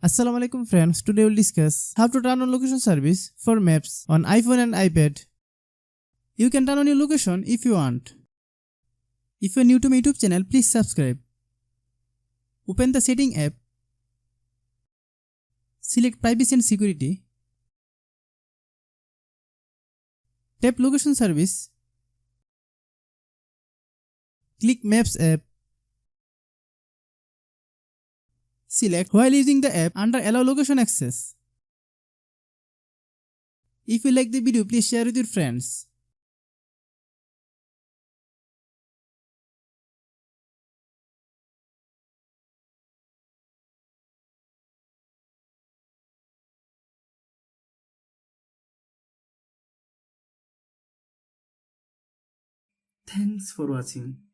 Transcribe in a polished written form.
Assalamu alaikum friends, today we'll discuss how to turn on location service for maps on iPhone and iPad. You can turn on your location if you want. If you're new to my YouTube channel, please subscribe. Open the setting app. Select privacy and security. Tap location service. Click Maps app. Select while using the app under allow location access. If you like the video, please share with your friends. Thanks for watching.